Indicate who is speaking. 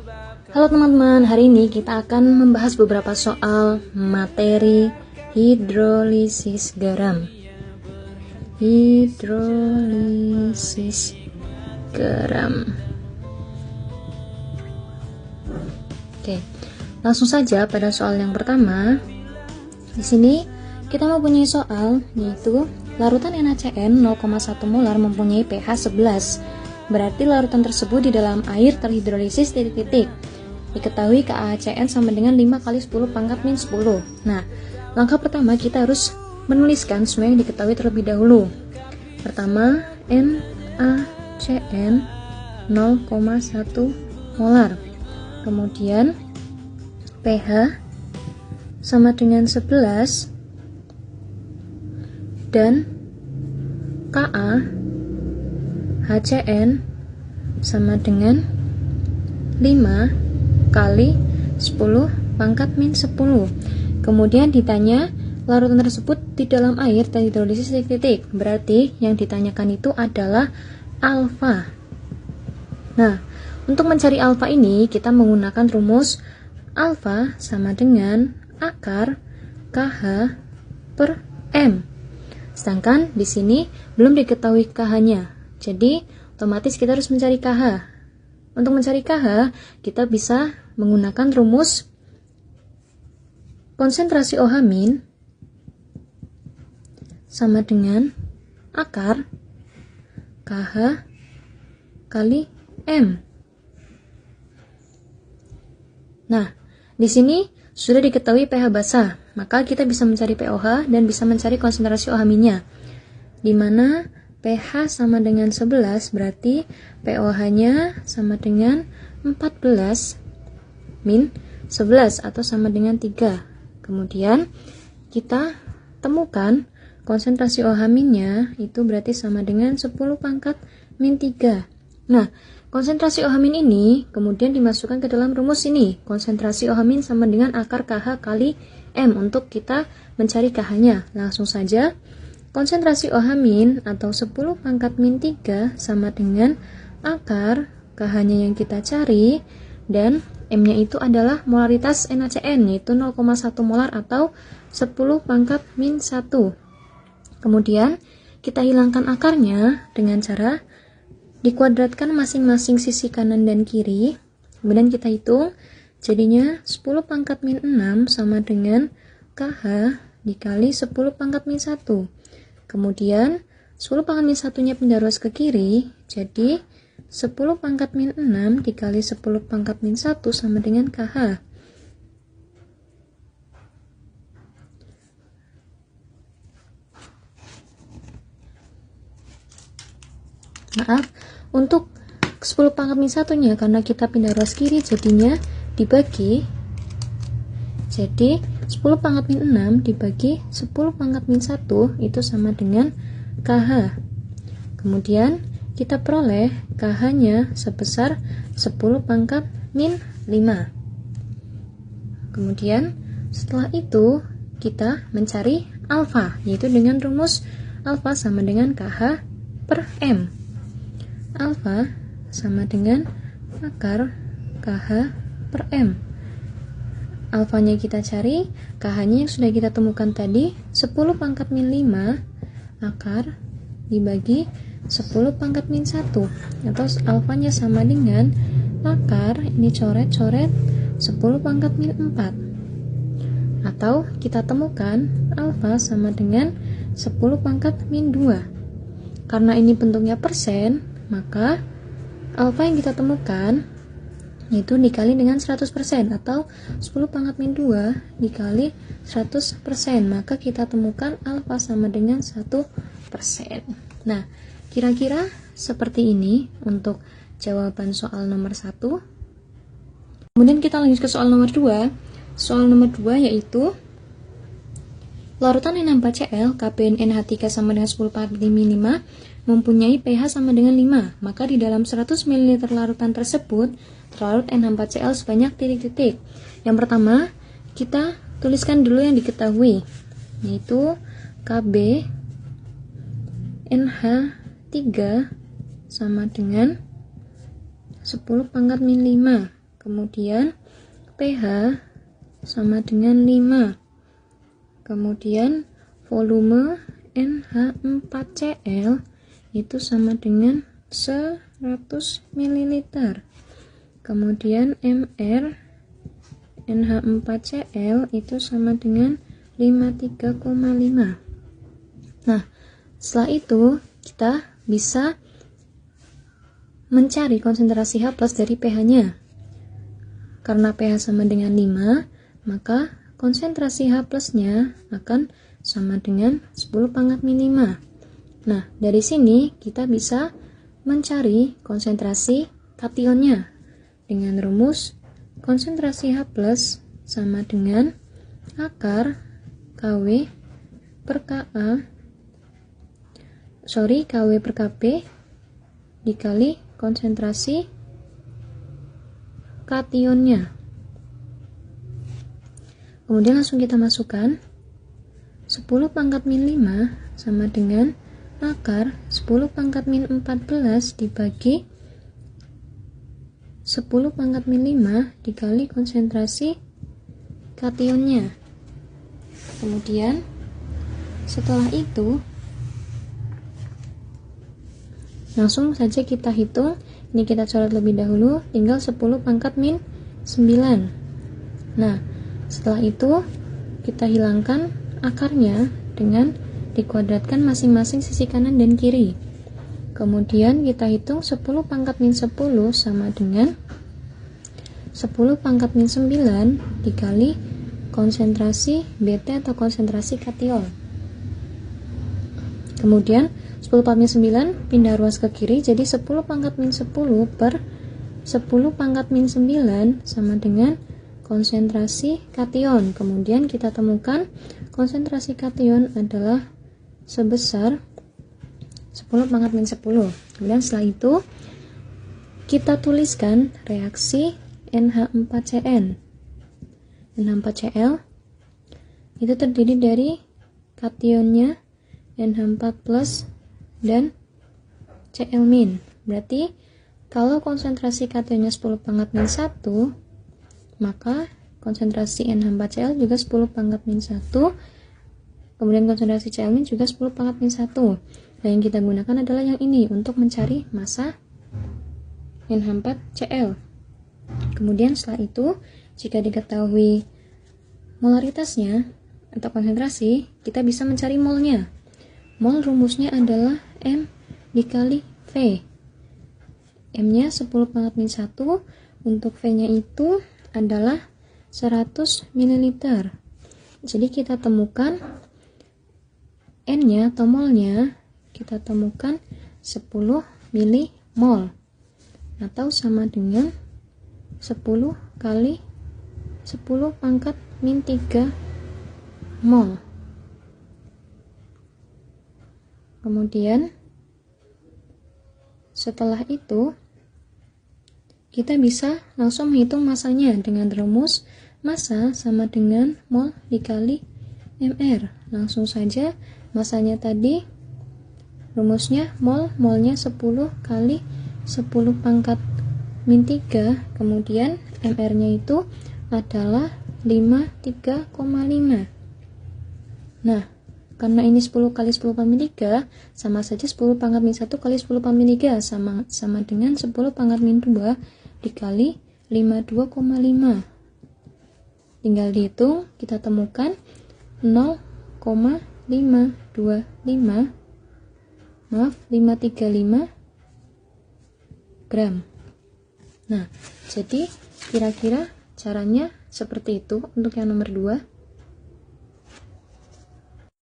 Speaker 1: Halo teman-teman, hari ini kita akan membahas beberapa soal materi hidrolisis garam. Hidrolisis garam. Oke, langsung saja pada soal yang pertama. Di sini kita mempunyai soal yaitu larutan NaCN 0,1 molar mempunyai pH 11. Berarti larutan tersebut di dalam air terhidrolisis titik-titik. Diketahui KaCN sama dengan 5 kali 10 pangkat min 10. Nah, langkah pertama kita harus menuliskan semua yang diketahui terlebih dahulu. Pertama, NaCN 0,1 molar. Kemudian pH sama dengan 11 dan HCN sama dengan 5 kali 10 pangkat min 10. Kemudian ditanya larutan tersebut di dalam air terhidrolisis titik-titik. Berarti yang ditanyakan itu adalah alfa. Nah, untuk mencari alfa ini kita menggunakan rumus alfa sama dengan akar KH per M. Sedangkan di sini belum diketahui KH-nya. Jadi otomatis kita harus mencari KH. Untuk mencari KH, kita bisa menggunakan rumus konsentrasi OH- sama dengan akar KH kali M. Nah, di sini sudah diketahui pH basah, maka kita bisa mencari pOH dan bisa mencari konsentrasi OH-nya. Di mana pH sama dengan 11, berarti pOH-nya sama dengan 14 min 11 atau sama dengan 3. Kemudian kita temukan konsentrasi OH-nya itu berarti sama dengan 10 pangkat min 3. Nah, konsentrasi OH- ini kemudian dimasukkan ke dalam rumus ini. Konsentrasi OH- sama dengan akar KH kali M untuk kita mencari KH-nya. Langsung saja, konsentrasi OH- atau 10 pangkat min 3 sama dengan akar KH-nya yang kita cari dan M-nya itu adalah molaritas NaCN yaitu 0,1 molar atau 10 pangkat min 1. Kemudian kita hilangkan akarnya dengan cara dikuadratkan masing-masing sisi kanan dan kiri. Kemudian kita hitung jadinya 10 pangkat min 6 sama dengan KH dikali 10 pangkat min 1. Kemudian 10 pangkat min 1-nya pindah ruas ke kiri, jadi 10 pangkat min 6 dikali 10 pangkat min 1 sama dengan KH. Maaf, untuk 10 pangkat min 1-nya karena kita pindah ruas kiri jadinya dibagi, jadi 10 pangkat min 6 dibagi 10 pangkat min 1 itu sama dengan KH. Kemudian kita peroleh KH-nya sebesar 10 pangkat min 5. Kemudian setelah itu kita mencari alfa, yaitu dengan rumus alfa sama dengan KH per M. Alfa sama dengan akar KH per M. Alfanya kita cari, KH-nya yang sudah kita temukan tadi 10 pangkat min 5 akar dibagi 10 pangkat min 1 atau alfanya sama dengan akar, ini coret-coret 10 pangkat min 4 atau kita temukan alfa sama dengan 10 pangkat min 2. Karena ini bentuknya persen, maka alfa yang kita temukan yaitu dikali dengan 100% atau 10 pangkat min 2 dikali 100%, maka kita temukan alfa sama dengan 1%. Nah, kira-kira seperti ini untuk jawaban soal nomor 1. Kemudian kita lanjut ke soal nomor 2. Soal nomor 2 yaitu larutan N4Cl KBNNH3 sama dengan 10 pangkat min 5 mempunyai pH sama dengan 5, maka di dalam 100 ml larutan tersebut terlarut N4Cl sebanyak titik-titik. Yang pertama, kita tuliskan dulu yang diketahui, yaitu KB NH3 sama dengan 10 pangkat min 5. kemudian pH sama dengan 5, kemudian volume NH4Cl itu sama dengan 100 ml, kemudian MR NH4Cl itu sama dengan 53,5. Nah, setelah itu kita bisa mencari konsentrasi H+ dari pH-nya. Karena pH sama dengan 5, maka konsentrasi H+-nya akan sama dengan 10⁻⁵. Nah, dari sini kita bisa mencari konsentrasi kationnya dengan rumus konsentrasi H+ sama dengan akar KW per Kp dikali konsentrasi kationnya. Kemudian langsung kita masukkan 10⁻⁵ sama dengan akar 10⁻⁴ dibagi 10⁻⁵ dikali konsentrasi kationnya. Kemudian setelah itu langsung saja kita hitung. Ini kita coret lebih dahulu, tinggal 10⁻⁹. Nah, setelah itu kita hilangkan akarnya dengan dikuadratkan masing-masing sisi kanan dan kiri. Kemudian kita hitung 10⁻⁻10 sama dengan 10⁻⁹ dikali konsentrasi Bt atau konsentrasi kation. Kemudian 10⁻⁹ pindah ruas ke kiri, jadi 10⁻⁻10 per 10⁻⁹ sama dengan konsentrasi kation. Kemudian kita temukan konsentrasi kation adalah sebesar 10⁻⁻10. Kemudian setelah itu kita tuliskan reaksi NH4Cl. NH4Cl itu terdiri dari kationnya NH4+ dan Cl-. Berarti kalau konsentrasi kationnya 10⁻⁻1, maka konsentrasi NH4Cl juga 10⁻⁻1, kemudian konsentrasi Cl- juga 10⁻⁻1. Nah, yang kita gunakan adalah yang ini untuk mencari massa NH4Cl. Kemudian setelah itu, jika diketahui molaritasnya atau konsentrasi, kita bisa mencari molnya. Mol rumusnya adalah M dikali V. M-nya 10⁻⁻1, untuk V-nya itu adalah 100 ml. Jadi kita temukan N-nya atau molnya, kita temukan 10 milimol atau sama dengan 10 kali 10⁻⁻3 mol. Kemudian setelah itu kita bisa langsung menghitung masanya dengan rumus massa sama dengan mol dikali mr. Langsung saja masanya tadi rumusnya molnya 10 kali 10⁻⁻3, kemudian mr-nya itu adalah 53,5. Nah, karena ini 10 kali 10⁻3 sama saja 10⁻⁻1 kali 10⁻3 sama dengan 10⁻⁻2 dikali 52,5. Tinggal dihitung, kita temukan 0,535 gram. Nah, jadi kira-kira caranya seperti itu untuk yang nomor 2.